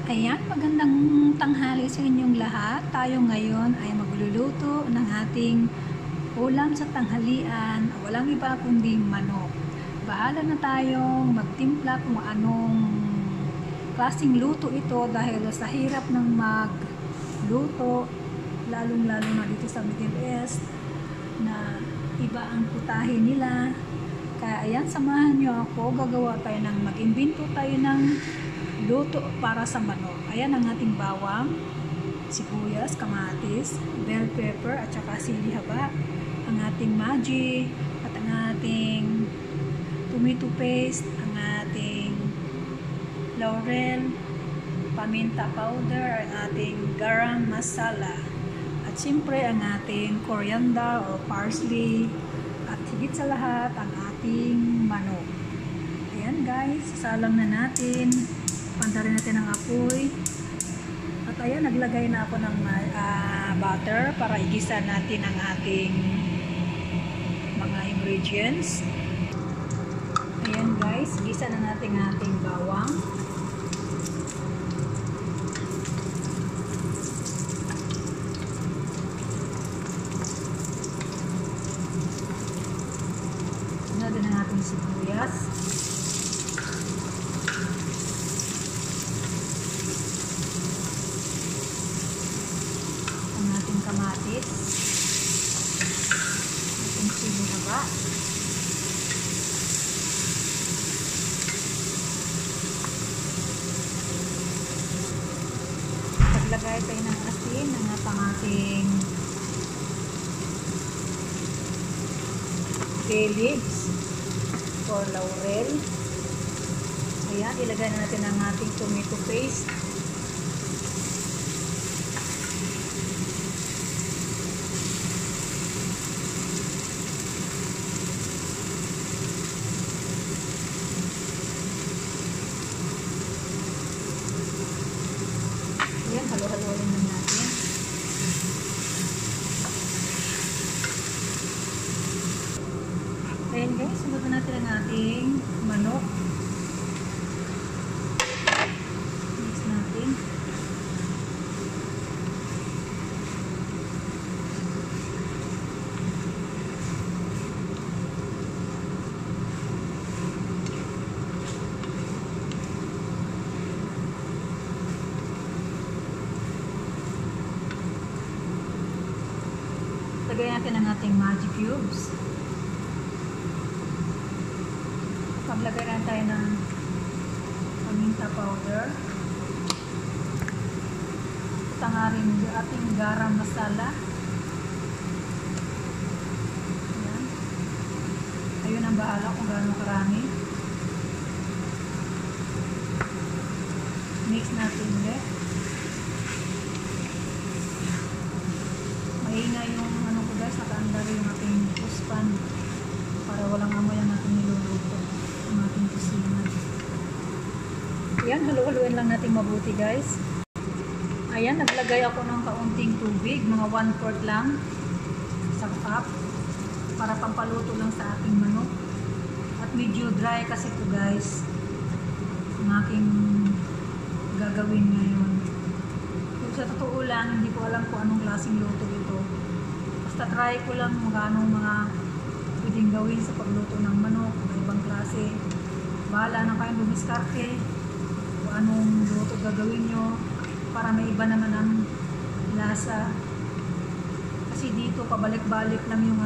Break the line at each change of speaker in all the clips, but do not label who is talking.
Ayan, magandang tanghali sa inyong lahat. Tayo ngayon ay magluluto ng ating ulam sa tanghalian. Walang iba kundi manok. Bahala na tayong magtimpla kung anong klaseng luto ito dahil sa hirap ng magluto, lalong-lalo na dito sa Middle East na iba ang putahe nila. Kaya ayan, samahan nyo ako. Gagawa tayo ng mag-imbento tayo ng luto para sa manok. Ayan ang ating bawang, sibuyas, kamatis, bell pepper at saka sili haba, ang ating Maggi at ang ating tomato paste, ang ating laurel, paminta powder, ang ating garam masala, at siyempre ang ating coriander o parsley, at higit sa lahat ang ating manok. Ayan guys, sasalang na natin. Pantarin natin ang apoy. At ayan, naglagay na ako ng butter para igisa natin ang ating mga ingredients. Ayan guys, igisa na natin ang ating bawang. Sunod din ang ating sibuyas. Kamatis, ating sili haba, paglagay tayo ng asin ng ating bay leaves or laurel. Ayan, ilagay na natin ang ating tomato paste. Ayan, halo-haloin lang natin. Ayan guys, sunod na natin ang ating manok. Mix natin. Lagay natin ang ating Maggi cubes. Paglagay na tayo ng paminta powder. At ang ating garam masala. Ayan. Ayun ang bahala kung gaano karami. Mix natin ulit. Maingay yung guys, nakaandar yung ating puspan para walang amoy ang ating niluluto, ang ating kusina. Ayan, halo-haloin lang natin mabuti guys. Ayan, naglagay ako ng kaunting tubig, mga 1/4 lang sa cup para pampaluto lang sa ating manok. At medyo dry kasi ito guys ang aking gagawin ngayon. Kung sa totoo lang, hindi ko alam kung anong klaseng luto ito. Basta try ko lang kung anong mga pwedeng gawin sa pagluto ng manok, ng ibang klase. Bahala na kayong dumiskarte kung anong luto gagawin nyo para may iba naman ang lasa. Kasi dito pabalik-balik lang yung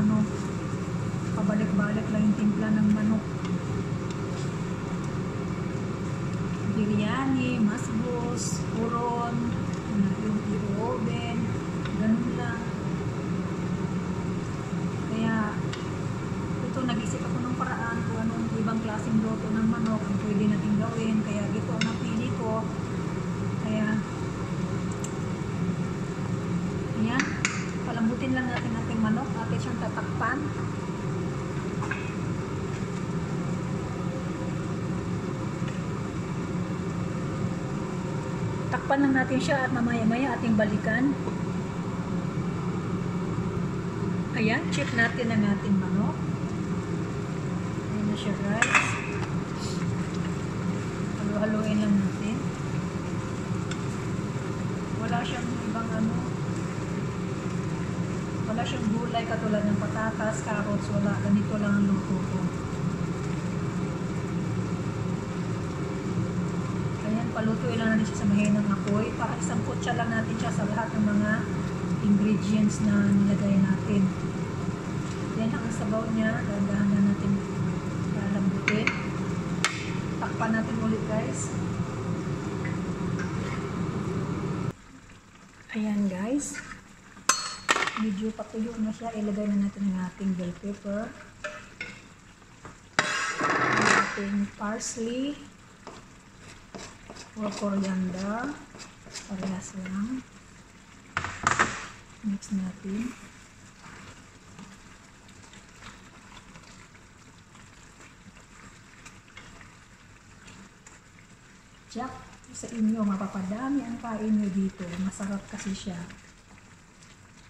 pabalik-balik lang yung timpla ng manok. Biryani, masbos, puron, yung i-oven, ganun lang. Kaya ito, nag-isip ako ng paraan kung anong ibang klaseng luto ng manok ang pwede natin gawin. Kaya ito ang napili ko. Kaya ayan, palambutin lang natin ating manok. Atin siyang tatakpan. Takpan lang natin siya at mamaya-maya ating balikan. Ayan, check natin ang ating manok. Ayan na siya guys. Halo-haloin lang natin. wala siyang gulay katulad ng patatas, carrots, wala. Ganito lang ang luto ko. Ayan, palutuin lang natin siya sa mahinang apoy para isang kutsa lang natin siya sa lahat ng mga ingredients na nilagay natin. Yan ang sabaw niya. Dahan-dahan natin lambutin. Takpan natin ulit, guys. Ayan, guys. Medyo patuyo na siya. Ilagay na natin ang ating bell pepper, ang ating parsley or coriander. Parehas lang. Mix natin. Jack, sa inyo, mapapadami ang kain nyo dito. Masarap kasi siya.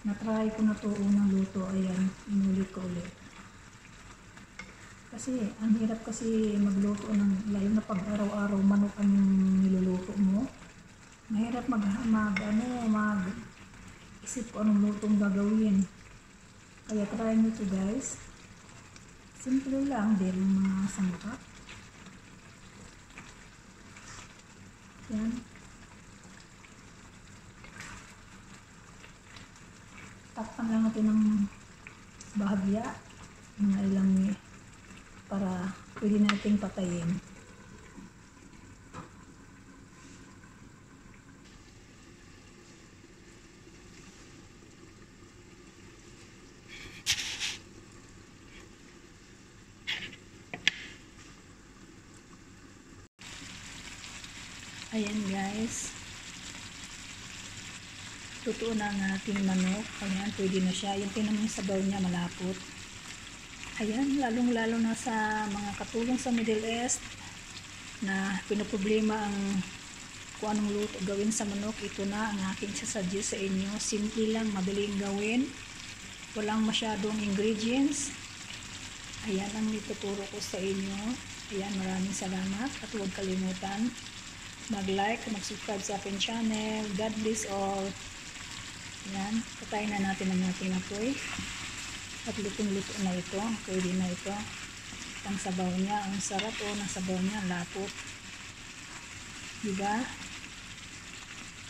Na-try ko na to unang luto. Ayan, inulit ko ulit. Kasi, ang hirap kasi magluto ng, lalo na pag araw-araw manok ang niluluto mo. Mahirap isip ko anong lutong gagawin. Kaya try nyo to, guys. Simple lang, din mga sangkap. Yan. Takpan lang natin ng bahagya, mga ilang para pwede nating patayin. Ayan, guys. Totoo na ang ating manok. Ayan, pwede na siya. Yung tinamang sabaw niya malapot. Ayan, lalong-lalo na sa mga katulong sa Middle East na pinoproblema ang kung anong luto gawin sa manok. Ito na ang aking sasuggest sa inyo. Simple lang, madaling gawin. Walang masyadong ingredients. Ayan ang ituturo ko sa inyo. Ayan, maraming salamat. At huwag kalimutan mag-like, mag-subscribe sa aking channel. God bless all. Yan, patayin na natin ang ating apoy. At lutong-luto na ito. Pwede na ito. Ang sabaw niya, ang sarap ng sabaw niya, lapot. Diba?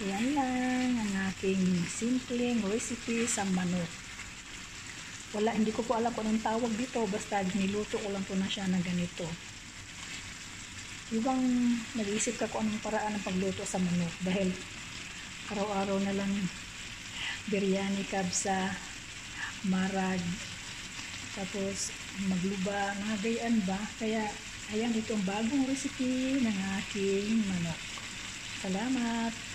Yan lang ang aking simpleng recipe sa manok. Hindi ko po alam kung anong tawag dito. Basta niluto ko lang po na siya na ganito. Ibang nag-iisip ka kung anong paraan ng pagluto sa manok dahil araw-araw na lang biryani, kabsa, marag, tapos magluba, mga gayaan ba? Kaya ayan, itong bagong recipe ng aking manok. Salamat!